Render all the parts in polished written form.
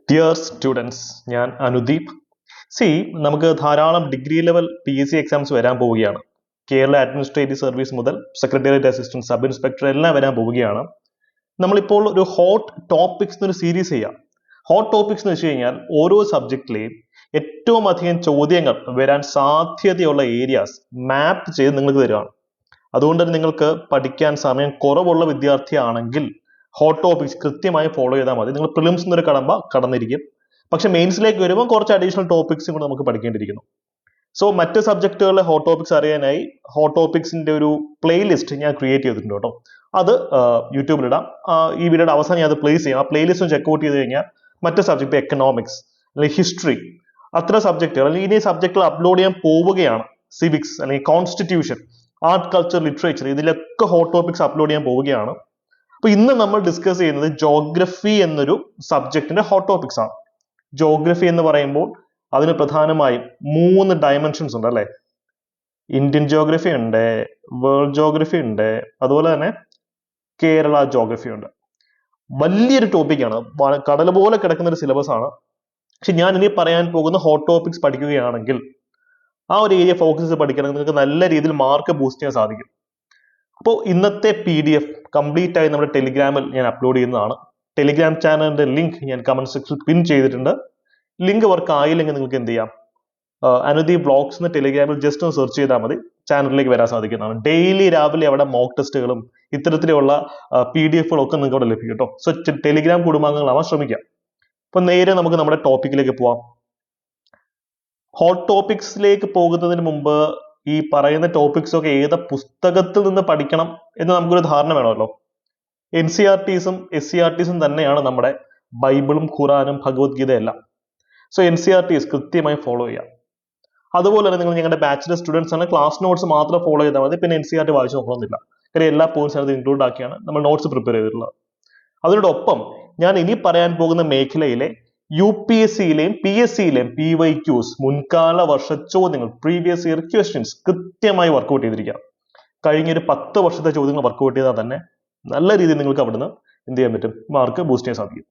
Dear students, ഞാൻ അനുദീപ്. നമുക്ക് ധാരാളം ഡിഗ്രി ലെവൽ PSC എക്സാംസ് വരാൻ പോവുകയാണ്. കേരള അഡ്മിനിസ്ട്രേറ്റീവ് സർവീസ് മുതൽ സെക്രട്ടേറിയറ്റ് അസിസ്റ്റന്റ്, സബ് ഇൻസ്പെക്ടർ എല്ലാം വരാൻ പോവുകയാണ്. നമ്മളിപ്പോൾ ഒരു ഹോട്ട് ടോപ്പിക്സ് എന്നൊരു സീരീസ് ചെയ്യാം. ഹോട്ട് ടോപ്പിക്സ് എന്ന് വെച്ച് കഴിഞ്ഞാൽ ഓരോ സബ്ജക്റ്റിലെയും ഏറ്റവും അധികം ചോദ്യങ്ങൾ വരാൻ സാധ്യതയുള്ള ഏരിയാസ് മാപ്പ് ചെയ്ത് നിങ്ങൾക്ക് തരുവാണ്. അതുകൊണ്ട് തന്നെ നിങ്ങൾക്ക് പഠിക്കാൻ സമയം കുറവുള്ള വിദ്യാർത്ഥിയാണെങ്കിൽ ഹോട്ട് ടോപ്പിക്സ് കൃത്യമായി ഫോളോ ചെയ്താൽ മതി. നിങ്ങൾ പ്രിലിംസ് എന്നൊരു കടന്നിരിക്കും. പക്ഷെ മെയിൻസിലേക്ക് വരുമ്പോൾ കുറച്ച് അഡീഷണൽ ടോപ്പിക്സും കൂടെ നമുക്ക് പഠിക്കേണ്ടിയിരിക്കുന്നു. സോ മറ്റ് സബ്ജക്റ്റുകളിലെ ഹോട്ട് ടോപ്പിക്സ് അറിയാനായി ഹോട്ട് ടോപ്പിക്സിന്റെ ഒരു പ്ലേലിസ്റ്റ് ഞാൻ ക്രിയേറ്റ് ചെയ്തിട്ടുണ്ട് കേട്ടോ. അത് യൂട്യൂബിലിടാം. ഈ വീഡിയോയുടെ അവസാനം ഞാൻ അത് പ്ലേസ് ചെയ്യാം. ആ പ്ലേലിസ്റ്റ് ചെക്കൗട്ട് ചെയ്ത് കഴിഞ്ഞാൽ മറ്റ് സബ്ജക്ട് എക്കണോമിക്സ് അല്ലെങ്കിൽ ഹിസ്റ്ററി അത്ര സബ്ജക്റ്റുകൾ അല്ലെങ്കിൽ ഇനി സബ്ജക്റ്റുകൾ അപ്ലോഡ് ചെയ്യാൻ പോവുകയാണ്. സിവിക്സ് അല്ലെങ്കിൽ കോൺസ്റ്റിറ്റ്യൂഷൻ, ആർട്ട്, കൾച്ചർ, ലിറ്ററേച്ചർ ഇതിലൊക്കെ ഹോട്ട് ടോപ്പിക്സ് അപ്ലോഡ് ചെയ്യാൻ പോവുകയാണ്. അപ്പൊ ഇന്ന് നമ്മൾ ഡിസ്കസ് ചെയ്യുന്നത് ജോഗ്രഫി എന്നൊരു സബ്ജക്റ്റിന്റെ ഹോട്ട് ടോപ്പിക്സ് ആണ്. ജോഗ്രഫി എന്ന് പറയുമ്പോൾ അതിന് പ്രധാനമായും 3 ഡയമെൻഷൻസ് ഉണ്ട് അല്ലെ. ഇന്ത്യൻ ജോഗ്രഫി ഉണ്ട്, വേൾഡ് ജോഗ്രഫി ഉണ്ട്, അതുപോലെ തന്നെ കേരള ജോഗ്രഫി ഉണ്ട്. വലിയൊരു ടോപ്പിക്കാണ്, കടൽ പോലെ കിടക്കുന്ന ഒരു സിലബസ് ആണ്. പക്ഷെ ഞാൻ ഇനി പറയാൻ പോകുന്ന ഹോട്ട് ടോപ്പിക്സ് പഠിക്കുകയാണെങ്കിൽ ആ ഒരു ഏരിയ ഫോക്കസ് ചെയ്ത് പഠിക്കണമെങ്കിൽ നിങ്ങൾക്ക് നല്ല രീതിയിൽ മാർക്ക് ബൂസ്റ്റ് ചെയ്യാൻ സാധിക്കും. അപ്പോൾ ഇന്നത്തെ PDF കംപ്ലീറ്റ് ആയി നമ്മുടെ ടെലിഗ്രാമിൽ ഞാൻ അപ്ലോഡ് ചെയ്യുന്നതാണ്. ടെലിഗ്രാം ചാനലിന്റെ ലിങ്ക് ഞാൻ കമന്റ് സെക്ഷനിൽ പിൻ ചെയ്തിട്ടുണ്ട്. ലിങ്ക് വർക്ക് ആയില്ലെങ്കിൽ നിങ്ങൾക്ക് എന്ത് ചെയ്യാം, അനുദീപ് വ്ളോഗ്സ് എന്ന് ടെലിഗ്രാമിൽ ജസ്റ്റ് ഒന്ന് സെർച്ച് ചെയ്താൽ മതി, ചാനലിലേക്ക് വരാൻ സാധിക്കുന്നതാണ്. ഡെയിലി രാവിലെ അവിടെ മോക്ക് ടെസ്റ്റുകളും ഇത്തരത്തിലുള്ള PDF ഒക്കെ നിങ്ങൾക്ക് അവിടെ ലഭിക്കും കേട്ടോ. സോ ടെലിഗ്രാം കുടുംബാംഗങ്ങളാവാൻ ശ്രമിക്കാം. അപ്പൊ നേരെ നമുക്ക് നമ്മുടെ ടോപ്പിക്കിലേക്ക് പോവാം. ഹോട്ട് ടോപ്പിക്സിലേക്ക് പോകുന്നതിന് മുമ്പ് ഈ പറയുന്ന ടോപ്പിക്സ് ഒക്കെ ഏത് പുസ്തകത്തിൽ നിന്ന് പഠിക്കണം എന്ന് നമുക്കൊരു ധാരണ വേണമല്ലോ. NCERTസും SCERTസും തന്നെയാണ് നമ്മുടെ ബൈബിളും ഖുറാനും ഭഗവത്ഗീത എല്ലാം. സോ NCERTs കൃത്യമായി ഫോളോ ചെയ്യാം. അതുപോലെ തന്നെ നിങ്ങൾ ഞങ്ങളുടെ ബാച്ചിലർ സ്റ്റുഡൻസ് ആണ്, ക്ലാസ് നോട്ട്സ് മാത്രം ഫോളോ ചെയ്താൽ മതി. പിന്നെ NCERT വായിച്ചു നോക്കണമെന്നില്ല. കാര്യം എല്ലാ പോയിന്റ്സ് അത് ഇൻക്ലൂഡ് ആക്കിയാണ് നമ്മൾ നോട്ട്സ് പ്രിപ്പയർ ചെയ്തിട്ടുള്ളത്. അതിനോടൊപ്പം ഞാൻ ഇനി പറയാൻ പോകുന്ന മേഖലയിലെ UPSCയിലെയും PSCയിലെയും PYQs, മുൻകാല വർഷ ചോദ്യങ്ങൾ, പ്രീവിയസ് ഇയർ ക്വസ്റ്റ്യൻസ് കൃത്യമായി വർക്ക്ഔട്ട് ചെയ്തിരിക്കാം. കഴിഞ്ഞൊരു 10 വർഷത്തെ ചോദ്യങ്ങൾ വർക്ക്ഔട്ട് ചെയ്താൽ തന്നെ നല്ല രീതിയിൽ നിങ്ങൾക്ക് അവിടുന്ന് എന്ത് ചെയ്യാൻ പറ്റും, മാർക്ക് ബൂസ്റ്റ് ചെയ്യാൻ സാധിക്കും.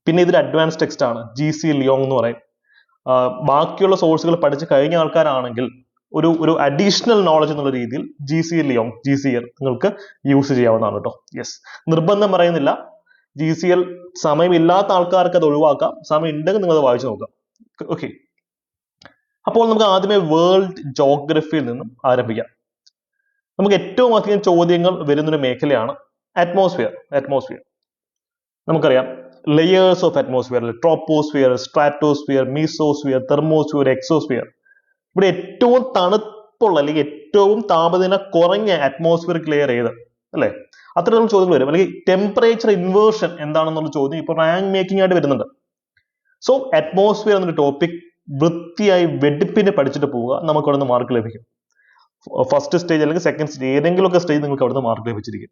പിന്നെ ഇതൊരു അഡ്വാൻസ് ടെക്സ്റ്റ് ആണ്, GC ലിയോങ് എന്ന് പറയും. ബാക്കിയുള്ള സോഴ്സുകൾ പഠിച്ച് കഴിഞ്ഞ ആൾക്കാരാണെങ്കിൽ ഒരു അഡീഷണൽ നോളജ് എന്നുള്ള രീതിയിൽ GC ലിയോങ്, GCL നിങ്ങൾക്ക് യൂസ് ചെയ്യാവുന്നതാണ് കേട്ടോ. യെസ്, നിർബന്ധം പറയുന്നില്ല. GCL സമയമില്ലാത്ത ആൾക്കാർക്ക് അത് ഒഴിവാക്കാം, സമയം ഉണ്ടെങ്കിൽ നിങ്ങൾ അത് വായിച്ചു നോക്കാം. ഓക്കെ, അപ്പോൾ നമുക്ക് ആദ്യമേ വേൾഡ് ജോഗ്രഫിയിൽ നിന്നും ആരംഭിക്കാം. നമുക്ക് ഏറ്റവും അധികം ചോദ്യങ്ങൾ വരുന്നൊരു മേഖലയാണ് അറ്റ്മോസ്ഫിയർ. നമുക്കറിയാം layers of atmosphere, troposphere, stratosphere, mesosphere, thermosphere, exosphere. ഇവിടെ ഏറ്റവും തണുപ്പുള്ള അല്ലെങ്കിൽ ഏറ്റവും താപനില കുറഞ്ഞ അറ്റ്മോസ്ഫിയറിക് ലെയർ ഏത് അല്ലെ? അത്തരം ചോദ്യങ്ങൾ വരും. അല്ലെങ്കിൽ ടെമ്പറേച്ചർ ഇൻവേർഷൻ എന്താണെന്നുള്ള ചോദ്യം ഇപ്പോൾ റാങ്ക് മേക്കിംഗ് ആയിട്ട് വരുന്നുണ്ട്. സോ അറ്റ്മോസ്ഫിയർ എന്നൊരു ടോപ്പിക് വൃത്തിയായി വെടിപ്പിന് പഠിച്ചിട്ട് പോവുക, നമുക്ക് അവിടെ നിന്ന് മാർക്ക് ലഭിക്കും. ഫസ്റ്റ് സ്റ്റേജ് അല്ലെങ്കിൽ സെക്കൻഡ് സ്റ്റേജ് ഏതെങ്കിലുമൊക്കെ സ്റ്റേജ് നിങ്ങൾക്ക് അവിടെ നിന്ന് മാർക്ക് ലഭിച്ചിരിക്കും.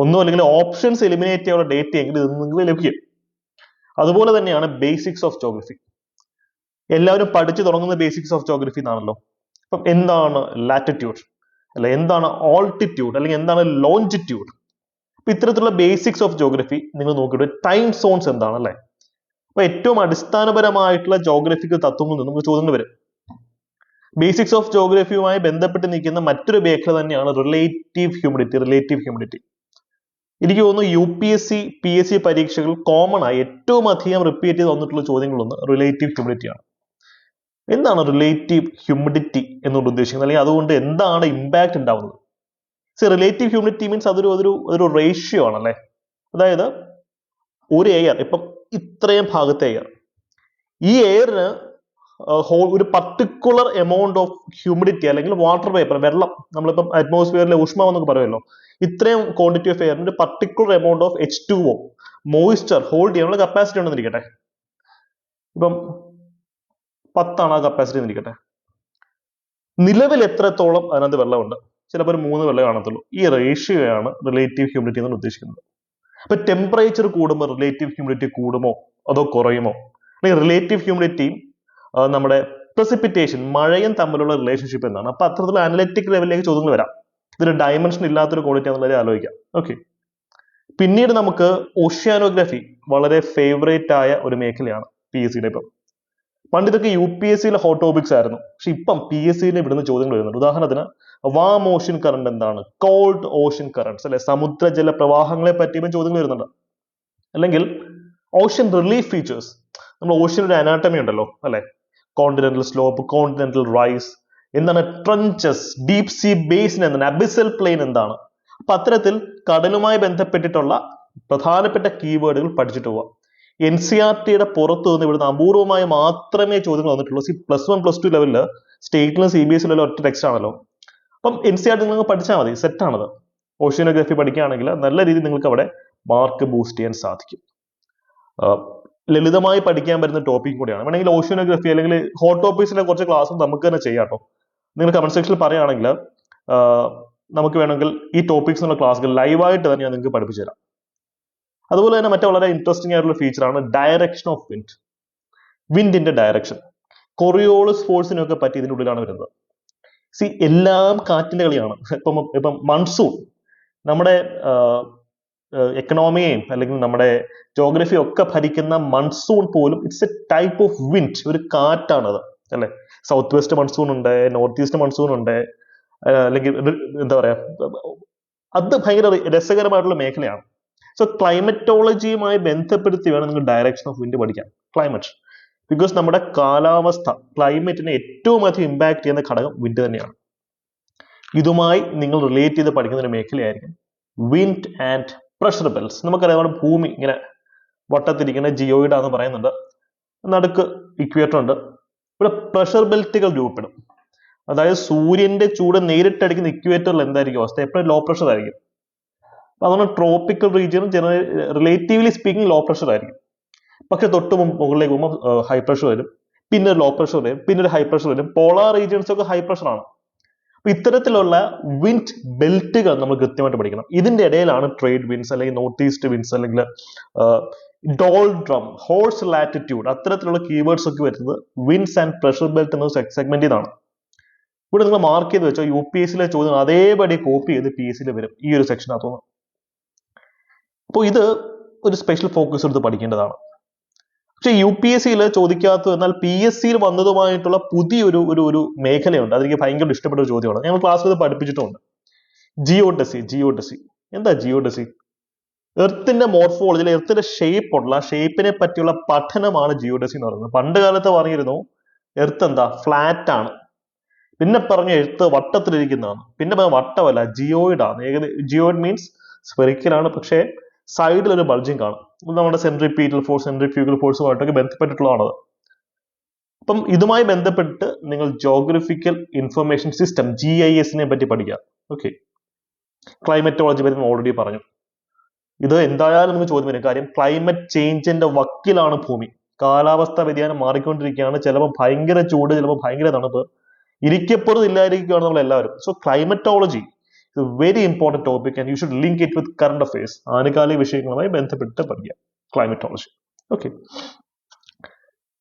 ഒന്നും അല്ലെങ്കിൽ ഓപ്ഷൻസ് എലിമിനേറ്റ് ചെയ്യാനുള്ള ഡേറ്റ എങ്കിലും ഇത് നിങ്ങൾക്ക് ലഭിക്കും. അതുപോലെ തന്നെയാണ് ബേസിക്സ് ഓഫ് ജോഗ്രഫി. എല്ലാവരും പഠിച്ചു തുടങ്ങുന്ന ബേസിക്സ് ഓഫ് ജോഗ്രഫി എന്നാണല്ലോ. അപ്പം എന്താണ് ലാറ്റിറ്റ്യൂഡ്, അല്ലെ എന്താണ് ഓൾട്ടിറ്റ്യൂഡ്, അല്ലെങ്കിൽ എന്താണ് ലോഞ്ചിറ്റ്യൂഡ്? അപ്പൊ ഇത്തരത്തിലുള്ള ബേസിക്സ് ഓഫ് ജോഗ്രഫി നിങ്ങൾ നോക്കിയിട്ട് ടൈം സോൺസ് എന്താണ് അല്ലെ? അപ്പൊ ഏറ്റവും അടിസ്ഥാനപരമായിട്ടുള്ള ജോഗ്രഫിക്കൽ തത്വങ്ങളിൽ നിന്ന് നമുക്ക് ചോദ്യങ്ങൾ വരും. ബേസിക്സ് ഓഫ് ജോഗ്രഫിയുമായി ബന്ധപ്പെട്ട് നിൽക്കുന്ന മറ്റൊരു മേഖല തന്നെയാണ് റിലേറ്റീവ് ഹ്യൂമിഡിറ്റി. എനിക്ക് തോന്നുന്നു UPSC PSC പരീക്ഷകൾ കോമൺ ആയി ഏറ്റവും അധികം റിപ്പീറ്റ് ചെയ്ത് വന്നിട്ടുള്ള ചോദ്യങ്ങളൊന്ന് റിലേറ്റീവ് ഹ്യൂമിഡിറ്റി ആണ്. എന്താണ് റിലേറ്റീവ് ഹ്യൂമിഡിറ്റി എന്നുകൊണ്ട് ഉദ്ദേശിക്കുന്നത്, അല്ലെങ്കിൽ അതുകൊണ്ട് എന്താണ് ഇമ്പാക്ട് ഉണ്ടാവുന്നത്? റിലേറ്റീവ് ഹ്യൂമിഡിറ്റി മീൻസ് അതൊരു റേഷ്യോ ആണല്ലേ. അതായത് ഒരു എയർ, ഇപ്പം ഇത്രയും ഭാഗത്തെ എയർ, ഈ എയറിന് ഒരു പർട്ടിക്കുലർ എമൗണ്ട് ഓഫ് ഹ്യൂമിഡിറ്റി അല്ലെങ്കിൽ വാട്ടർ വേപ്പർ, വെള്ളം, നമ്മളിപ്പം അറ്റ്മോസ്ഫിയറിലെ ഊഷ്മാവ് എന്നൊക്കെ പറയുമല്ലോ, ഇത്രയും ക്വാണ്ടിറ്റി ഓഫ് എയറിന് ഒരു particular amount of H2O moisture hold ചെയ്യാനുള്ള കപ്പാസിറ്റി ഉണ്ടെന്നിരിക്കട്ടെ. ഇപ്പം 10 ആണ് ആ കപ്പാസിറ്റി എന്നിരിക്കട്ടെ. നിലവിൽ എത്രത്തോളം അതിനകത്ത് വെള്ളമുണ്ട്? ചിലപ്പോൾ ഒരു 3 വെള്ളം കാണത്തുള്ളൂ. ഈ റേഷ്യോയാണ് റിലേറ്റീവ് ഹ്യൂമിഡിറ്റി എന്ന് ഉദ്ദേശിക്കുന്നത്. അപ്പൊ ടെമ്പറേച്ചർ കൂടുമ്പോൾ റിലേറ്റീവ് ഹ്യൂമിഡിറ്റി കൂടുമോ അതോ കുറയുമോ? അല്ലെങ്കിൽ റിലേറ്റീവ് ഹ്യൂമിഡിറ്റിയും നമ്മുടെ പ്രസിപ്പിറ്റേഷൻ, മഴയും തമ്മിലുള്ള റിലേഷൻഷിപ്പ് എന്താണ്? അപ്പൊ അത്തരത്തിലുള്ള അനലിറ്റിക് ലെവലിലേക്ക് ചോദ്യങ്ങൾ വരാം. ഇതൊരു ഡയമെൻഷൻ ഇല്ലാത്തൊരു ക്വാളിറ്റി ആണെന്നുള്ളത് ആലോചിക്കാം. ഓക്കെ, പിന്നീട് നമുക്ക് ഓഷ്യാനോഗ്രഫി വളരെ ഫേവറേറ്റ് ആയ ഒരു മേഖലയാണ് PSCയുടെ. ഇപ്പം പണ്ട് ഇതൊക്കെ UPSCയിലെ ഹോട്ട് ടോപ്പിക്സ് ആയിരുന്നു. പക്ഷെ ഇപ്പം PSCയിൽ ഇവിടുന്ന് ചോദ്യങ്ങൾ വരുന്നുണ്ട്. ഉദാഹരണത്തിന് വാം ഓഷ്യൻ കറണ്ട് എന്താണ്, കോൾഡ് ഓഷ്യൻ കറണ്ട്സ് അല്ലെ, സമുദ്രജല പ്രവാഹങ്ങളെ പറ്റിയും ചോദ്യങ്ങൾ വരുന്നുണ്ട്. അല്ലെങ്കിൽ ഓഷ്യൻ റിലീഫ് ഫീച്ചേഴ്സ്, നമ്മൾ ഓഷ്യൻ ഒരു അനാട്ടമി ഉണ്ടല്ലോ അല്ലെ, കോണ്ടിനെന്റൽ സ്ലോപ്പ്, കോണ്ടിനെന്റൽ റൈസ്, എന്താണ് ട്രഞ്ചസ്, ഡീപ് സീ ബേസിൻ എന്താണ്, അബിസൽ പ്ലെയിൻ എന്താണ്. അപ്പൊ അത്തരത്തിൽ കടലുമായി ബന്ധപ്പെട്ടിട്ടുള്ള പ്രധാനപ്പെട്ട കീവേഡുകൾ പഠിച്ചിട്ട് പോവാം. NCERT-യുടെ പുറത്തു നിന്ന് ഇവിടുന്ന് അപൂർവമായി മാത്രമേ ചോദ്യങ്ങൾ വന്നിട്ടുള്ളൂ. +1 +2 ലെവലില് സ്റ്റേറ്റിലും CBSE ലെവലിലും ഒറ്റ ടെക്സ്റ്റ് ആണല്ലോ. അപ്പം NCERT നിങ്ങൾ പഠിച്ചാൽ മതി, സെറ്റ് ആണത്. ഓഷ്യനോഗ്രഫി പഠിക്കുകയാണെങ്കിൽ നല്ല രീതിയിൽ നിങ്ങൾക്ക് അവിടെ മാർക്ക് ബൂസ്റ്റ് ചെയ്യാൻ സാധിക്കും. ലളിതമായി പഠിക്കാൻ പറ്റുന്ന ടോപ്പിക് കൂടിയാണ്. വേണമെങ്കിൽ ഓഷ്യനോഗ്രഫി അല്ലെങ്കിൽ ഹോട്ട് ടോപ്പിക്സിലെ കുറച്ച് ക്ലാസ്സും നമുക്ക് തന്നെ ചെയ്യാം കേട്ടോ. നിങ്ങൾ കമന്റ് സെക്ഷനിൽ പറയുകയാണെങ്കിൽ നമുക്ക് വേണമെങ്കിൽ ഈ ടോപ്പിക്സ് എന്നുള്ള ക്ലാസ്സുകൾ ലൈവായിട്ട് തന്നെ ഞാൻ നിങ്ങൾക്ക് പഠിപ്പിച്ചു തരാം. അതുപോലെ തന്നെ മറ്റേ വളരെ ഇൻട്രസ്റ്റിംഗ് ആയിട്ടുള്ള ഫീച്ചറാണ് ഡയറക്ഷൻ ഓഫ് വിൻഡ്. വിൻഡിന്റെ ഡയറക്ഷൻ കൊറിയോളസ് ഫോഴ്സിനൊക്കെ പറ്റി ഇതിൻ്റെ ഉള്ളിലാണ് വരുന്നത്. എല്ലാം കാറ്റിന്റെ കളിയാണ്. ഇപ്പം മൺസൂൺ നമ്മുടെ എക്കണോമിയെയും അല്ലെങ്കിൽ നമ്മുടെ ജോഗ്രഫി ഒക്കെ ഭരിക്കുന്ന മൺസൂൺ പോലും it's A type of wind, ഒരു കാറ്റാണത് അല്ലെ. സൗത്ത് വെസ്റ്റ് മൺസൂൺ ഉണ്ട്, നോർത്ത് ഈസ്റ്റ് മൺസൂൺ ഉണ്ട്, അല്ലെങ്കിൽ എന്താ പറയാ, അത് ഭയങ്കര രസകരമായിട്ടുള്ള മേഖലയാണ്. സോ ക്ലൈമറ്റോളജിയുമായി ബന്ധപ്പെടുത്തി വേണം നിങ്ങൾ ഡയറക്ഷൻ ഓഫ് വിൻഡ് പഠിക്കാൻ. ക്ലൈമറ്റ്, ബിക്കോസ് നമ്മുടെ കാലാവസ്ഥ ക്ലൈമറ്റിനെ ഏറ്റവും അധികം ഇമ്പാക്ട് ചെയ്യുന്ന ഘടകം വിൻഡ് തന്നെയാണ്. ഇതുമായി നിങ്ങൾ റിലേറ്റ് ചെയ്ത് പഠിക്കുന്ന ഒരു മേഖലയായിരിക്കും വിൻഡ് ആൻഡ് പ്രഷർ ബെൽറ്റ്സ്. നമുക്കറിയാം നമ്മുടെ ഭൂമി ഇങ്ങനെ വട്ടത്തിരിക്കുന്ന ജിയോയിഡ് ആണെന്ന് പറയുന്നുണ്ട്. നടുക്ക് ഇക്വേറ്റർ ഉണ്ട്. ഇവിടെ പ്രഷർ ബെൽറ്റുകൾ രൂപപ്പെടും. അതായത് സൂര്യന്റെ ചൂട് നേരിട്ടടിക്കുന്ന ഇക്വേറ്ററിൽ എന്തായിരിക്കും അവസ്ഥ, എപ്പോഴും ലോ പ്രഷർ ആയിരിക്കും. അപ്പൊ അതുകൊണ്ട് ട്രോപ്പിക്കൽ റീജിയനും റിലേറ്റീവ്ലി സ്പീക്കിംഗ് ലോ പ്രഷർ ആയിരിക്കും. പക്ഷെ തൊട്ട് മുകളിലേക്ക് പോകുമ്പോൾ ഹൈ പ്രഷർ വരും, പിന്നെ ലോ പ്രഷർ വരും, പിന്നെ ഒരു ഹൈ പ്രഷർ വരും. പോളാർ റീജിയൻസ് ഒക്കെ ഹൈ പ്രഷർ ആണ്. അപ്പൊ ഇത്തരത്തിലുള്ള വിൻഡ് ബെൽറ്റുകൾ നമ്മൾ കൃത്യമായിട്ട് പഠിക്കണം. ഇതിന്റെ ഇടയിലാണ് ട്രേഡ് വിൻഡ്സ് അല്ലെങ്കിൽ നോർത്ത് ഈസ്റ്റ് വിൻഡ്സ് അല്ലെങ്കിൽ ഡോൾഡ്രം, ഹോഴ്സ് ലാറ്റിറ്റ്യൂഡ്, അത്തരത്തിലുള്ള കീവേഡ്സ് ഒക്കെ വരുന്നത് വിൻഡ്സ് ആൻഡ് പ്രഷർ ബെൽറ്റ് എന്ന സെഗ്മെന്റ് ചെയ്താണ്. ഇവിടെ നിങ്ങൾ മാർക്ക് ചെയ്ത് വെച്ചോ, UPSCയിലെ ചോദ്യം അതേപടി കോപ്പി ചെയ്ത് PSCയിൽ വരും ഈ ഒരു സെക്ഷനകത്തുനിന്ന്. അപ്പോൾ ഇത് ഒരു സ്പെഷ്യൽ ഫോക്കസ് എടുത്ത് പഠിക്കേണ്ടതാണ്. പക്ഷെ UPSCയിൽ ചോദിക്കാത്തത് എന്നാൽ PSCയിൽ വന്നതുമായിട്ടുള്ള പുതിയൊരു ഒരു മേഖലയുണ്ട്. അതെനിക്ക് ഭയങ്കര ഇഷ്ടപ്പെട്ട ഒരു ചോദ്യമാണ്. ഞങ്ങൾ ക്ലാസ്സിൽ ഇത് പഠിപ്പിച്ചിട്ടുണ്ട്. ജിയോഡസി. എന്താ ജിയോഡസി? എർത്തിന്റെ മോർഫോളജിയിൽ എർത്തിന്റെ ഷേപ്പ് ഉള്ള ഷേപ്പിനെ പറ്റിയുള്ള പഠനമാണ് ജിയോഡസി എന്ന് പറയുന്നത്. പണ്ട് കാലത്ത് പറഞ്ഞിരുന്നു എർത്ത് എന്താ, ഫ്ലാറ്റ് ആണ്. പിന്നെ പറഞ്ഞ എർത്ത് വട്ടത്തിലിരിക്കുന്നതാണ്. പിന്നെ വട്ടമല്ല, ജിയോയിഡ് ആണ്. ജിയോയിഡ് മീൻസ് സ്പെറിക്കൽ ആണ്, പക്ഷേ സൈഡിൽ ഒരു ബൾജിങ് കാണും. നമ്മുടെ സെൻട്രിപീറ്റൽ ഫോഴ്സ്, സെൻട്രിഫ്യൂഗൽ ഫോഴ്സുമായിട്ടൊക്കെ ബന്ധപ്പെട്ടിട്ടുള്ളതാണത്. അപ്പം ഇതുമായി ബന്ധപ്പെട്ട് നിങ്ങൾ ജോഗ്രഫിക്കൽ ഇൻഫർമേഷൻ സിസ്റ്റം GIS-നെ പറ്റി പഠിക്കുക. ഓക്കെ, ക്ലൈമറ്റോളജി പറ്റി ഓൾറെഡി പറഞ്ഞു. ഇത് എന്തായാലും നമുക്ക് ചോദ്യം വരും. കാര്യം ക്ലൈമറ്റ് ചേഞ്ചിന്റെ വക്കിലാണ് ഭൂമി. കാലാവസ്ഥ വ്യതിയാനം മാറിക്കൊണ്ടിരിക്കുകയാണ്. ചിലപ്പോൾ ഭയങ്കര ചൂട്, ചിലപ്പോൾ ഭയങ്കര തണുപ്പ്, ഇരിക്കപ്പുറത്ത് ഇല്ലായിരിക്കുകയാണ് നമ്മൾ എല്ലാവരും. So climatology is a very important topic and you should link it with current affairs. ആനുകാലിക വിഷയങ്ങളുമായി ബന്ധപ്പെട്ട് പഠിക്കുക ക്ലൈമറ്റോളജി. ഓക്കെ,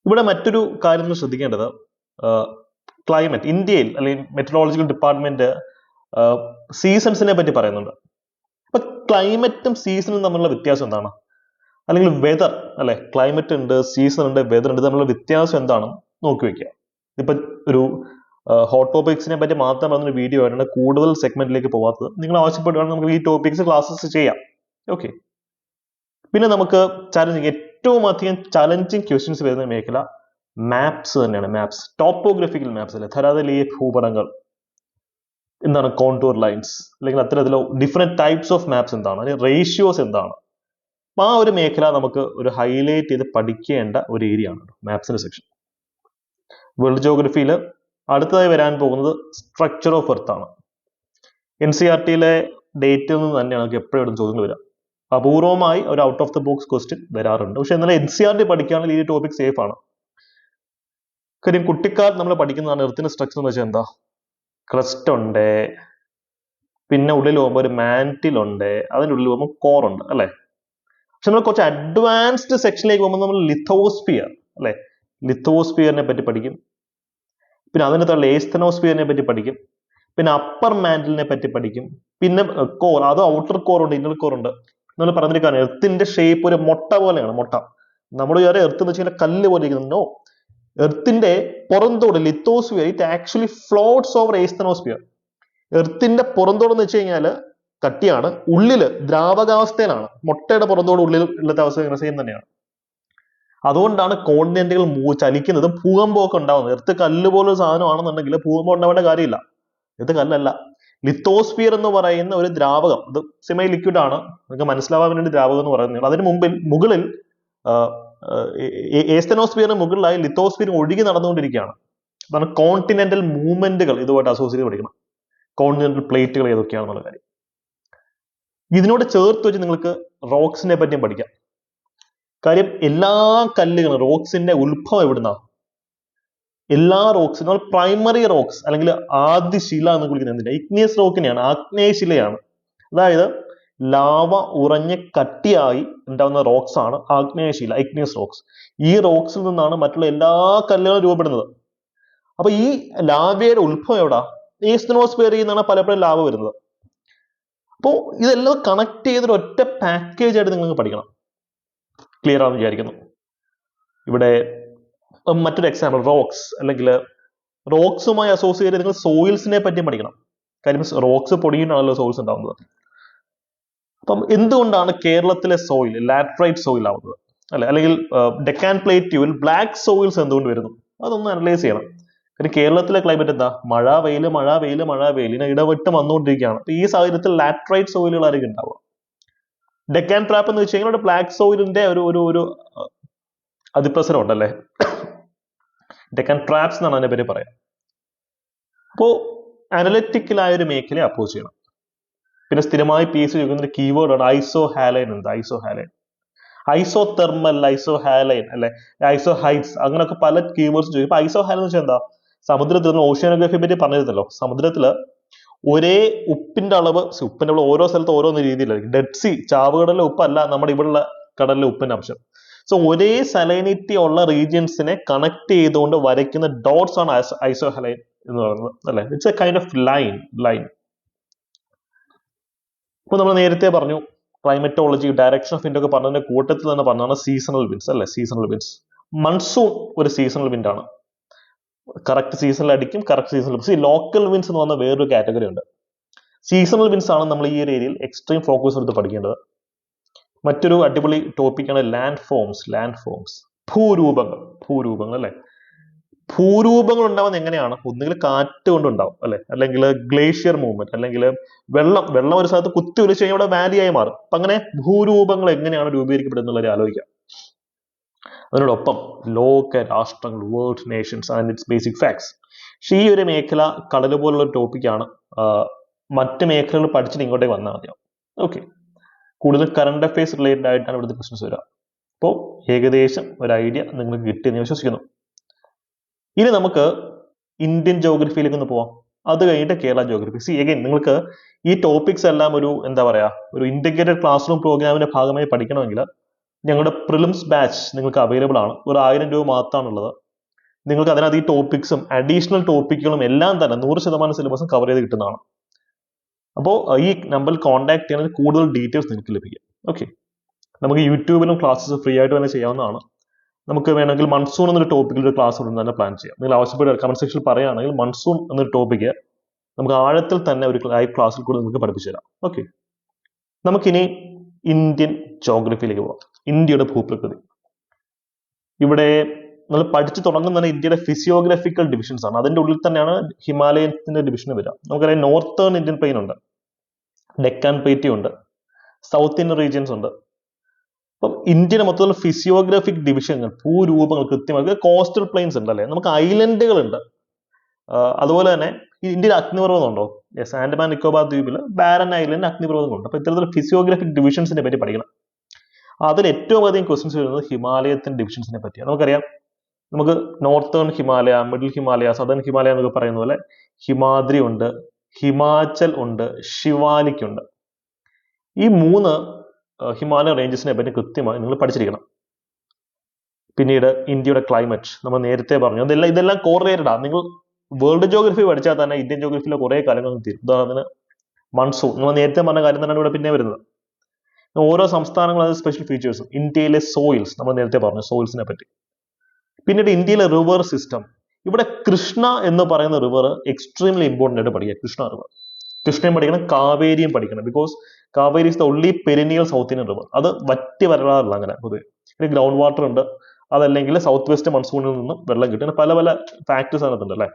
ഇവിടെ മറ്റൊരു കാര്യം ശ്രദ്ധിക്കേണ്ടത് ക്ലൈമറ്റ് ഇന്ത്യയിൽ അല്ലെങ്കിൽ മെറ്ററോളജിക്കൽ ഡിപ്പാർട്ട്മെന്റ് സീസൺസിനെ പറ്റി പറയുന്നുണ്ട്. അപ്പൊ ക്ലൈമറ്റും സീസണും തമ്മിലുള്ള വ്യത്യാസം എന്താണ്? അല്ലെങ്കിൽ വെതർ അല്ലെ, ക്ലൈമറ്റ് ഉണ്ട്, സീസൺ ഉണ്ട്, വെതർ ഉണ്ട്, തമ്മിലുള്ള വ്യത്യാസം എന്താണെന്ന് നോക്കി വെക്കുക. ഇപ്പൊ ഒരു ഹോട്ട് ടോപ്പിക്സിനെ പറ്റി മാത്രം പറഞ്ഞൊരു വീഡിയോ ആയിട്ടാണ് കൂടുതൽ സെഗ്മെന്റിലേക്ക് പോകാത്തത്. നിങ്ങൾ ആവശ്യപ്പെടുകയാണെങ്കിൽ നമുക്ക് ഈ ടോപ്പിക്സ് ക്ലാസ്സസ് ചെയ്യാം. ഓക്കെ, പിന്നെ നമുക്ക് ഏറ്റവും അധികം ചലഞ്ചിങ് ക്വസ്റ്റ്യൻസ് വരുന്ന മേഖല മാപ്സ് തന്നെയാണ്. മാപ്സ്, ടോപ്പോഗ്രഫിക്കൽ മാപ്സ് അല്ലെ, ധരാതലീയ ഭൂപടങ്ങൾ എന്താണ്, കോണ്ടൂർ ലൈൻസ്, അല്ലെങ്കിൽ അത്തരത്തിലുള്ള ഡിഫറെന്റ് ടൈപ്സ് ഓഫ് മാപ്സ് എന്താണ്, അല്ലെങ്കിൽ റേഷ്യോസ് എന്താണ്. ആ ഒരു മേഖല നമുക്ക് ഒരു ഹൈലൈറ്റ് ചെയ്ത് പഠിക്കേണ്ട ഒരു ഏരിയ ആണ് മാപ്സിന്റെ സെക്ഷൻ. വേൾഡ് ജോഗ്രഫിയിൽ അടുത്തതായി വരാൻ പോകുന്നത് സ്ട്രക്ചർ ഓഫ് എർത്ത് ആണ്. NCERT-യിലെ ഡേറ്റിൽ നിന്ന് തന്നെയാണ് നമുക്ക് എപ്പോഴും ചോദ്യങ്ങൾ വരിക. അപൂർവമായി ഒരു out of the box question വരാറുണ്ട്. പക്ഷെ എന്നാലും NCERT പഠിക്കുകയാണെങ്കിൽ ഈ ടോപ്പിക് സേഫ് ആണ്. കാര്യം കുട്ടിക്കാലത്ത് നമ്മൾ പഠിക്കുന്നതാണ് എർത്തിന്റെ സ്ട്രക്ചർ എന്ന് വെച്ചാൽ എന്താ, ക്രസ്റ്റ് ഉണ്ട്, പിന്നെ ഉള്ളിൽ പോകുമ്പോൾ ഒരു മാന്റിൽ ഉണ്ട്, അതിൻ്റെ ഉള്ളിൽ പോകുമ്പോൾ കോർ ഉണ്ട് അല്ലെ. പക്ഷെ നമ്മൾ കുറച്ച് അഡ്വാൻസ്ഡ് സെക്ഷനിലേക്ക് പോകുമ്പോൾ നമ്മൾ ലിത്തോസ്ഫിയർ അല്ലെ, ലിത്തോസ്ഫിയറിനെ പറ്റി പഠിക്കും. പിന്നെ അതിനകത്തുള്ള ഏസ്തനോസ്ഫിയറിനെ പറ്റി പഠിക്കും. പിന്നെ അപ്പർ മാന്റിലിനെ പറ്റി പഠിക്കും. പിന്നെ കോർ, അത് ഔട്ടർ കോർ ഉണ്ട്, ഇന്നർ കോർ ഉണ്ട്. നമ്മൾ പറഞ്ഞിരിക്കുകയാണ് എർത്തിന്റെ ഷേപ്പ് ഒരു മുട്ട പോലെയാണ്. മുട്ട നമ്മൾ വിചാരം എർത്ത് എന്ന് വെച്ചാൽ കല്ല് പോലെ ഇരിക്കുന്നു. എർത്തിന്റെ പുറന്തോട് lithosphere it actually floats over asthenosphere. എർത്തിന്റെ പുറന്തോട് എന്ന് വെച്ച് കഴിഞ്ഞാൽ കട്ടിയാണ്, ഉള്ളില് ദ്രാവകാവസ്ഥയിലാണ്. മുട്ടയുടെ പുറന്തോട് ഉള്ളിൽ ഉള്ളത്തെ അവസ്ഥ സെയിം തന്നെയാണ്. അതുകൊണ്ടാണ് കോണ്ടിനെന്റുകൾ ചലിക്കുന്നതും ഭൂകമ്പമൊക്കെ ഉണ്ടാവുന്നത്. എർത്ത് കല്ല് പോലൊരു സാധനമാണെന്നുണ്ടെങ്കിൽ ഭൂകമ്പം ഉണ്ടാവേണ്ട കാര്യമില്ല. ഇത് കല്ലല്ല. ലിത്തോസ്ഫിയർ എന്ന് പറയുന്ന ഒരു ദ്രാവകം, ഇത് സെമി ലിക്വിഡ് ആണ്, നിങ്ങൾക്ക് മനസ്സിലാവാൻ വേണ്ടി ദ്രാവകം എന്ന് പറയുന്നത്. അതിന് മുകളിൽ ഏസ്തനോസ്ഫിയറിന് മുകളിലായി ലിത്തോസ്ഫിയർ ഒഴുകി നടന്നുകൊണ്ടിരിക്കുകയാണ്. അതാണ് കോണ്ടിനെന്റൽ മൂവ്മെന്റുകൾ ഇതുമായിട്ട് അസോസിയേറ്റ് പഠിക്കണം. കോണ്ടിനെന്റൽ പ്ലേറ്റുകൾ ഏതൊക്കെയാണെന്നുള്ള കാര്യം. ഇതിനോട് ചേർത്ത് വെച്ച് നിങ്ങൾക്ക് റോക്സിനെ പറ്റിയും പഠിക്കാം. കാര്യം എല്ലാ കല്ലുകളും റോക്സിന്റെ ഉത്ഭവം എവിടുന്നാ? എല്ലാ റോക്സിനും നമ്മൾ പ്രൈമറി റോക്സ് അല്ലെങ്കിൽ ആദ്യ ശില എന്ന് വിളിക്കുന്നത് എന്തിനാ? ഇഗ്നിയസ് റോക്കിനെയാണ്, ആഗ്നേയശിലയാണ്. അതായത് ലാവ ഉറഞ്ഞ് കട്ടിയായി ഉണ്ടാവുന്ന റോക്സ് ആണ് ആഗ്നേയശില, ഇഗ്നിയസ് റോക്സ്. ഈ റോക്സിൽ നിന്നാണ് മറ്റുള്ള എല്ലാ കല്ലുകളും രൂപപ്പെടുന്നത്. അപ്പൊ ഈ ലാവയുടെ ഉത്ഭവം എവിടാ? ഈസ്റ്റനോസ്ഫിയറിൽ നിന്നാണ് പലപ്പോഴും ലാവ വരുന്നത്. അപ്പോൾ ഇതെല്ലാം കണക്ട് ചെയ്തൊരു ഒറ്റ പാക്കേജ് ആയിട്ട് നിങ്ങൾക്ക് പഠിക്കണം. ക്ലിയർ ആണെന്ന് വിചാരിക്കുന്നു. ഇവിടെ മറ്റൊരു എക്സാമ്പിൾ റോക്സ്, അല്ലെങ്കിൽ റോക്സുമായി അസോസിയേറ്റ് നിങ്ങൾ സോയിൽസിനെ പറ്റിയും പഠിക്കണം. കാര്യം റോക്സ് പൊടിയിട്ടാണല്ലോ സോയിൽസ് ഉണ്ടാവുന്നത്. അപ്പം എന്തുകൊണ്ടാണ് കേരളത്തിലെ സോയിൽ ലാറ്ററൈറ്റ് സോയിൽ ആവുന്നത്, അല്ലെങ്കിൽ ഡെക്കാൻ പ്ലേറ്റ്യൂവിൽ ബ്ലാക്ക് സോയിൽസ് എന്തുകൊണ്ട് വരുന്നു? അതൊന്ന് അനലൈസ് ചെയ്യണം. കാര്യം കേരളത്തിലെ ക്ലൈമറ്റ് എന്താ? മഴ വെയില് മഴ വെയില് മഴ വെയിലിന് ഇടവിട്ട് വന്നുകൊണ്ടിരിക്കുകയാണ്. ഈ സാഹചര്യത്തിൽ ലാറ്ററൈറ്റ് സോയിലുകളായിരിക്കും ഉണ്ടാവുക. ഡെക്കാൻ ട്രാപ്പ് എന്ന് വെച്ച് കഴിഞ്ഞാൽ ഇവിടെ ബ്ലാക്ക് സോയിലിന്റെ ഒരു അതിപ്രസരം ഉണ്ടല്ലേ, ഡെക്കാൻ ട്രാപ്സ് എന്നാണ് അതിന്റെ പേര് പറയാം. അപ്പോ അനലറ്റിക്കലായ ഒരു മേഖലയെ അപ്രോച്ച് ചെയ്യണം. പിന്നെ സ്ഥിരമായി പി എസ് സി ചോദിക്കുന്ന ഒരു കീവേഡാണ് ഐസോ ഹാലൈൻ. എന്താ ഐസോ ഹാലൈൻ? ഐസോ തെർമൽ, ഐസോ ഹാലൈൻ, അല്ലെ ഐസോ ഹൈറ്റ്സ്, അങ്ങനെയൊക്കെ പല കീവേഡ്സ് ചോദിക്കും. ഇപ്പൊ ഐസോ ഹാലൈൻ എന്ന് വെച്ചാൽ എന്താ? സമുദ്രത്തിൽ ഓഷ്യാനോഗ്രഫിയെ പറ്റി പറഞ്ഞിരുന്നല്ലോ. സമുദ്രത്തില് ഒരേ ഉപ്പിന്റെ അളവ് ഓരോ സ്ഥലത്ത് ഓരോന്ന് രീതിയിലായിരിക്കും. ഡെഡ് സി, ചാവുകടലിലെ ഉപ്പല്ല നമ്മുടെ ഇവിടെയുള്ള കടലിലെ ഉപ്പിന്റെ അംശം. സോ ഒരേ സലൈനിറ്റി ഉള്ള റീജിയൻസിനെ കണക്ട് ചെയ്തുകൊണ്ട് വരയ്ക്കുന്ന ഡോട്ട്സ് ആണ് ഐസോഹലൈൻ എന്ന് പറയുന്നത്, അല്ലെ? It's A kind of line. ഇപ്പൊ നമ്മൾ നേരത്തെ പറഞ്ഞു ക്ലൈമറ്റോളജി, ഡയറക്ഷൻ ഓഫ് വിൻഡ് ഒക്കെ പറഞ്ഞതിന്റെ കൂട്ടത്തിൽ തന്നെ പറഞ്ഞാണ് സീസണൽ വിൻഡ്സ്, അല്ലെ? Seasonal winds. മൺസൂൺ ഒരു സീസണൽ വിൻഡ് ആണ്. കറക്റ്റ് സീസണിൽ അടിക്കും, കറക്റ്റ് സീസണിൽ. ലോക്കൽ വിൻഡ്സ് എന്ന് പറഞ്ഞ വേറൊരു കാറ്റഗറി ഉണ്ട്. സീസണൽ വിൻഡ്സ് ആണ് നമ്മൾ ഈ ഒരു ഏരിയയിൽ എക്സ്ട്രീം ഫോക്കസ് എടുത്ത് പഠിക്കേണ്ടത്. മറ്റൊരു അടിപൊളി ടോപ്പിക്കാണ് ലാൻഡ് ഫോംസ്. ഭൂരൂപങ്ങൾ അല്ലെ? ഭൂരൂപങ്ങൾ ഉണ്ടാവുന്നത് എങ്ങനെയാണ്? ഒന്നുകിൽ കാറ്റ് കൊണ്ടുണ്ടാവും, അല്ലെ? അല്ലെങ്കിൽ ഗ്ലേഷ്യർ മൂവ്മെന്റ്, അല്ലെങ്കിൽ വെള്ളം ഒരു സ്ഥലത്ത് കുത്തി ഒലിച്ചു കഴിഞ്ഞാൽ അവിടെ വാലിയായി മാറും. അപ്പൊ അങ്ങനെ ഭൂരൂപങ്ങൾ എങ്ങനെയാണ് രൂപീകരിക്കപ്പെടുന്നത് ആലോചിക്കാം. അതിനോടൊപ്പം ലോക രാഷ്ട്രങ്ങൾ, world Nations and it's basic facts. പക്ഷെ ഈ ഒരു മേഖല കടല് പോലുള്ള ഒരു ടോപ്പിക്കാണ്. മറ്റ് മേഖലകൾ പഠിച്ചിട്ട് ഇങ്ങോട്ടേക്ക് വന്നാൽ മതിയാവും. ഓക്കെ, കൂടുതൽ കറണ്ട് അഫയേഴ്സ് റിലേറ്റഡ് ആയിട്ടാണ് ഇവിടുത്തെ ക്വസ്റ്റ്യൻസ് വരിക. അപ്പോൾ ഏകദേശം ഒരു ഐഡിയ നിങ്ങൾക്ക് കിട്ടിയെന്ന് വിശ്വസിക്കുന്നു. ഇനി നമുക്ക് ഇന്ത്യൻ ജോഗ്രഫിയിലേക്ക് ഒന്ന് പോവാം. അത് കഴിഞ്ഞിട്ട് കേരള ജോഗ്രഫി. അഗൈൻ നിങ്ങൾക്ക് ഈ ടോപ്പിക്സ് എല്ലാം ഒരു ഇന്റഗ്രേറ്റഡ് ക്ലാസ് റൂം പ്രോഗ്രാമിന്റെ ഭാഗമായി പഠിക്കണമെങ്കിൽ ഞങ്ങളുടെ പ്രിലിംസ് ബാച്ച് നിങ്ങൾക്ക് അവൈലബിൾ ആണ്. ഒരു 1000 രൂപ മാത്രമാണുള്ളത്. നിങ്ങൾക്ക് അതിനകത്ത് ഈ ടോപ്പിക്സും അഡീഷണൽ ടോപ്പിക്കുകളും എല്ലാം തന്നെ 100% സിലബസും കവർ ചെയ്ത് കിട്ടുന്നതാണ്. അപ്പോൾ ഈ നമ്പറിൽ കോൺടാക്ട് ചെയ്യുന്നതിന് കൂടുതൽ ഡീറ്റെയിൽസ് നിങ്ങൾക്ക് ലഭിക്കും. ഓക്കെ, നമുക്ക് യൂട്യൂബിലും ക്ലാസ്സസ് ഫ്രീ ആയിട്ട് തന്നെ ചെയ്യാവുന്നതാണ്. നമുക്ക് വേണമെങ്കിൽ മൺസൂൺ എന്നൊരു ടോപ്പിക്കിൽ ഒരു ക്ലാസ് ഉടൻ തന്നെ പ്ലാൻ ചെയ്യാം. നിങ്ങൾ ആവശ്യപ്പെട്ട കമന്റ് സെക്ഷനിൽ പറയുകയാണെങ്കിൽ മൺസൂൺ എന്നൊരു ടോപ്പിക്ക് നമുക്ക് ആഴത്തിൽ തന്നെ ഒരു ലൈവ് ക്ലാസ്സിൽ കൂടെ നിങ്ങൾക്ക് പഠിപ്പിച്ചു തരാം. ഓക്കെ, നമുക്കിനി ഇന്ത്യൻ ജോഗ്രഫിയിലേക്ക് പോകാം. ഇന്ത്യയുടെ ഭൂപ്രകൃതി. ഇവിടെ നമ്മൾ പഠിച്ചു തുടങ്ങുന്ന ഇന്ത്യയുടെ ഫിസിയോഗ്രഫിക്കൽ ഡിവിഷൻസ് ആണ്. അതിന്റെ ഉള്ളിൽ തന്നെയാണ് ഹിമാലയത്തിന്റെ ഡിവിഷൻ വരിക. നമുക്കറിയാം നോർത്തേൺ ഇന്ത്യൻ പ്ലെയിൻ ഉണ്ട്, ഡെക്കാൻ പ്ലേറ്റ് ഉണ്ട്, സൗത്ത് ഇന്ത്യൻ റീജിയൻസ് ഉണ്ട്. അപ്പം ഇന്ത്യയുടെ മൊത്തത്തിലുള്ള ഫിസിയോഗ്രഫിക് ഡിവിഷനുകൾ, ഭൂരൂപങ്ങൾ കൃത്യമായി. കോസ്റ്റൽ പ്ലെയിൻസ് ഉണ്ട്, അല്ലെ? നമുക്ക് ഐലൻഡുകൾ ഉണ്ട്. അതുപോലെ തന്നെ ഇന്ത്യയിൽ അഗ്നിപർവ്വതം ഉണ്ടോ? യെസ്, ആൻഡമാൻ നിക്കോബാർ ദ്വീപിൽ ബാരൻ ഐലൻഡ് അഗ്നിപർവ്വതങ്ങളുണ്ട്. അപ്പൊ ഇത്തരത്തിലുള്ള ഫിസിയോഗ്രഫിക് ഡിവിഷൻസിനെ പറ്റി പഠിക്കണം. അതിൽ ഏറ്റവും അധികം ക്വസ്റ്റ്യൻസ് വരുന്നത് ഹിമാലയത്തിന്റെ ഡിവിഷൻസിനെ പറ്റിയാണ്. നമുക്കറിയാം, നമുക്ക് northern Himalaya, middle Himalaya, southern Himalaya എന്നൊക്കെ പറയുന്ന പോലെ ഹിമാദ്രി ഉണ്ട്, ഹിമാചൽ ഉണ്ട്, ഷിവാലിക് ഉണ്ട്. ഈ 3 ഹിമാലയ റേഞ്ചസിനെ പറ്റി കൃത്യമായി നിങ്ങൾ പഠിച്ചിരിക്കണം. പിന്നീട് ഇന്ത്യയുടെ ക്ലൈമറ്റ് നമ്മൾ നേരത്തെ പറഞ്ഞു. ഇതെല്ലാം കോറിലേറ്റഡ് ആണ്. നിങ്ങൾ വേൾഡ് ജോഗ്രഫി പഠിച്ചാൽ തന്നെ ഇന്ത്യൻ ജോഗ്രഫിയിലെ കുറെ കാര്യങ്ങൾ തീരും. ഉദാഹരണത്തിന് മൺസൂൺ, നമ്മൾ നേരത്തെ പറഞ്ഞ കാര്യം തന്നെയാണ് ഇവിടെ പിന്നെ വരുന്നത്. ഓരോ സംസ്ഥാനങ്ങളും അത് സ്പെഷ്യൽ ഫീച്ചേഴ്സും. ഇന്ത്യയിലെ സോയിൽസ് നമ്മൾ നേരത്തെ പറഞ്ഞു, സോയിൽസിനെ പറ്റി. പിന്നീട് ഇന്ത്യയിലെ റിവർ സിസ്റ്റം. ഇവിടെ കൃഷ്ണ എന്ന് പറയുന്ന റിവർ എക്സ്ട്രീംലി ഇമ്പോർട്ടൻ്റ് ആയിട്ട് പഠിക്കുക. കൃഷ്ണ റിവർ, കൃഷ്ണയും പഠിക്കണം, കാവേരിയും പഠിക്കണം. Because Kaveri is the only perennial south Indian river. അത് വറ്റി വരാറില്ല അങ്ങനെ പൊതുവെ. പിന്നെ ഗ്രൗണ്ട് വാട്ടർ ഉണ്ട്, അതല്ലെങ്കിൽ സൗത്ത് വെസ്റ്റ് മൺസൂണിൽ നിന്നും വെള്ളം കിട്ടും. പല പല ഫാക്ടേഴ്സ് അതിനകത്തുണ്ട് അല്ലേ.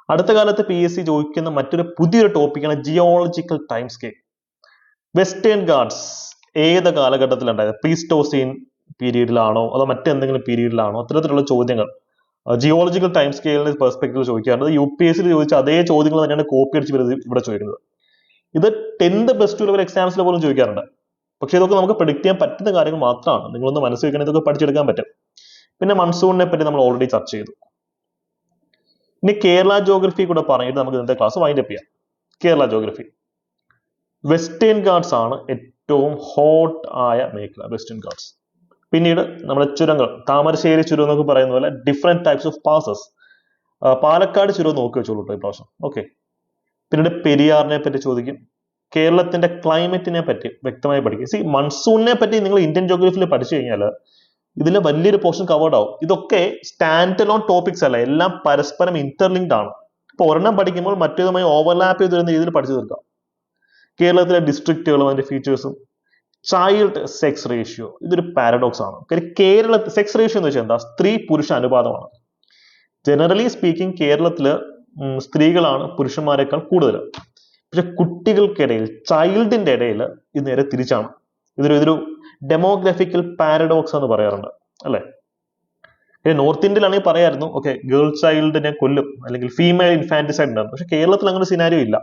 അടുത്ത കാലത്ത് PSC ചോദിക്കുന്ന മറ്റൊരു പുതിയൊരു ടോപ്പിക്കാണ് geological time scale. Western guards ഏത് കാലഘട്ടത്തിലുണ്ടായത്? പ്രീസ്റ്റോസീൻ പീരീഡിലാണോ അതോ മറ്റെന്തെങ്കിലും പീരീഡിലാണോ? അത്തരത്തിലുള്ള ചോദ്യങ്ങൾ ജിയോളജിക്കൽ ടൈം സ്കെയിലിന്റെ പെർസ്പെക്റ്റീവിൽ ചോദിക്കാറുണ്ട്. UPSC ചോദിച്ച അതേ ചോദ്യങ്ങൾ തന്നെയാണ് കോപ്പി അടിച്ച് ഇവിടെ ചോദിക്കുന്നത്. ഇത് 10th +2 ലെവൽ എക്സാംസിൽ പോലും ചോദിക്കാറുണ്ട്. പക്ഷെ ഇതൊക്കെ നമുക്ക് പ്രെഡിക്റ്റ് ചെയ്യാൻ പറ്റുന്ന കാര്യങ്ങൾ മാത്രമാണ്. നിങ്ങളൊന്ന് മനസ്സിൽ വെക്കണം, ഇതൊക്കെ പഠിച്ചെടുക്കാൻ പറ്റും. പിന്നെ മൺസൂണിനെ പറ്റി നമ്മൾ ഓൾറെഡി ചർച്ച ചെയ്തു. ഇനി കേരള ജോഗ്രഫി കൂടെ പറഞ്ഞിട്ട് നമുക്ക് ഇന്നത്തെ ക്ലാസ് വൈൻഡ് അപ്പ് ചെയ്യാം. കേരള ജോഗ്രഫി, വെസ്റ്റേൺ ഗാർഡ്സ് ആണ് ഏറ്റവും ഹോട്ട് ആയ മേഖല, വെസ്റ്റേൺ ഗാർഡ്സ്. പിന്നീട് നമ്മുടെ ചുരങ്ങൾ, താമരശ്ശേരി ചുരം എന്നൊക്കെ പറയുന്ന പോലെ different types of passes. Palakkad ചുരം നോക്കി വെച്ചോളൂ ഇപ്രാവശ്യം. ഓക്കെ. പിന്നീട് പെരിയാറിനെ പറ്റി ചോദിക്കും. കേരളത്തിന്റെ ക്ലൈമറ്റിനെ പറ്റി വ്യക്തമായി പഠിക്കും. മൺസൂണിനെ പറ്റി നിങ്ങൾ ഇന്ത്യൻ ജോഗ്രഫിയിൽ പഠിച്ചു കഴിഞ്ഞാൽ ഇതിൽ വലിയൊരു പോർഷൻ കവേർഡ് ആവും. ഇതൊക്കെ സ്റ്റാൻഡ് അലോൺ ടോപ്പിക്സ് അല്ല, എല്ലാം പരസ്പരം ഇന്റർലിങ്ക്ഡ് ആണ്. അപ്പൊ ഒരെണ്ണം പഠിക്കുമ്പോൾ മറ്റേതുമായി ഓവർലാപ്പ് ചെയ്ത് വരുന്ന രീതിയിൽ പഠിച്ചു തീർക്കാം. കേരളത്തിലെ ഡിസ്ട്രിക്റ്റുകളും അതിന്റെ ഫീച്ചേഴ്സും. ചൈൽഡ് സെക്സ് റേഷ്യോ, ഇതൊരു പാരഡോക്സ് ആണ്. കേരളത്തിൽ സെക്സ് റേഷ്യോ എന്ന് വെച്ചാൽ എന്താ? സ്ത്രീ പുരുഷ അനുപാതമാണ്. ജനറലി സ്പീക്കിംഗ് കേരളത്തില് സ്ത്രീകളാണ് പുരുഷന്മാരെക്കാൾ കൂടുതൽ. പക്ഷെ കുട്ടികൾക്കിടയിൽ, ചൈൽഡിന്റെ ഇടയിൽ ഇത് നേരെ തിരിച്ചാണ്. ഇതൊരു ഡെമോഗ്രഫിക്കൽ പാരഡോക്സ് എന്ന് പറയാറുണ്ട് അല്ലെ. നോർത്ത് ഇന്ത്യയിലാണെങ്കിൽ പറയായിരുന്നു ഓക്കെ ഗേൾ ചൈൽഡിനെ കൊല്ലും അല്ലെങ്കിൽ ഫീമെയിൽ ഇൻഫാന്റിസൈഡ് ഉണ്ടായിരുന്നു. പക്ഷെ കേരളത്തിൽ അങ്ങനെ സിനാരിയോ ഇല്ല.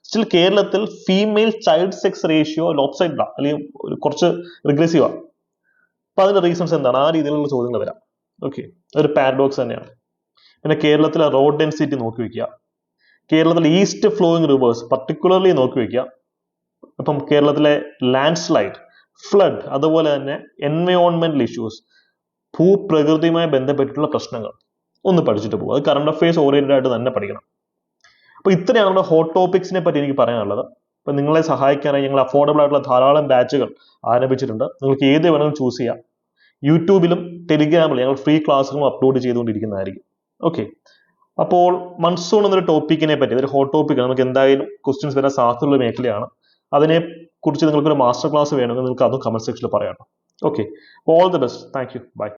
സ്റ്റിൽ കേരളത്തിൽ ഫീമെയിൽ ചൈൽഡ് സെക്സ് റേഷ്യോ ലോപ്സൈഡ് അല്ലെങ്കിൽ കുറച്ച് റിഗ്രസീവ് ആണ്. അപ്പൊ അതിന്റെ റീസൺസ് എന്താണ്? ആ രീതിയിലുള്ള ചോദ്യങ്ങൾ വരാം. ഓക്കെ, ഒരു പാരഡോക്സ് തന്നെയാണ്. പിന്നെ കേരളത്തിലെ റോഡ് ഡെൻസിറ്റി നോക്കി വെക്കുക. കേരളത്തിലെ ഈസ്റ്റ് ഫ്ലോയിങ് റിവേഴ്സ് പർട്ടിക്കുലർലി നോക്കി വെക്കുക. അപ്പം കേരളത്തിലെ ലാൻഡ് സ്ലൈഡ്, ഫ്ലഡ്, അതുപോലെ തന്നെ എൻവയോൺമെന്റൽ ഇഷ്യൂസ്, ഭൂപ്രകൃതിയുമായി ബന്ധപ്പെട്ടിട്ടുള്ള പ്രശ്നങ്ങൾ ഒന്ന് പഠിച്ചിട്ട് പോകും. അത് കറണ്ട് അഫയേഴ്സ് ഓറിയന്റഡ് ആയിട്ട് തന്നെ പഠിക്കണം. അപ്പൊ ഇത്രയാണ് നമ്മുടെ ഹോട്ട് ടോപ്പിക്സിനെ പറ്റി എനിക്ക് പറയാനുള്ളത്. അപ്പൊ നിങ്ങളെ സഹായിക്കാനായി ഞങ്ങൾ അഫോർഡബിൾ ആയിട്ടുള്ള ധാരാളം ബാച്ചുകൾ ആരംഭിച്ചിട്ടുണ്ട്. നിങ്ങൾക്ക് ഏത് വേണമെങ്കിലും ചൂസ് ചെയ്യാം. യൂട്യൂബിലും ടെലിഗ്രാമിലും ഞങ്ങൾ ഫ്രീ ക്ലാസ്സുകളും അപ്ലോഡ് ചെയ്തുകൊണ്ടിരിക്കുന്നതായിരിക്കും. ഓക്കെ, അപ്പോൾ മൺസൂൺ എന്നൊരു ടോപ്പിക്കിനെ പറ്റി, ഇതൊരു ഹോട്ട് ടോപ്പിക്, നമുക്ക് എന്തായാലും ക്വസ്റ്റ്യൻസ് വരാൻ സാധ്യതയുള്ള മേഖലയാണ്. അതിനെ കുറിച്ച് നിങ്ങൾക്കൊരു മാസ്റ്റർ ക്ലാസ് വേണമെങ്കിൽ നിങ്ങൾക്ക് അതും കമന്റ് സെക്ഷനിൽ പറയാം. Okay, all the best. Thank you. By.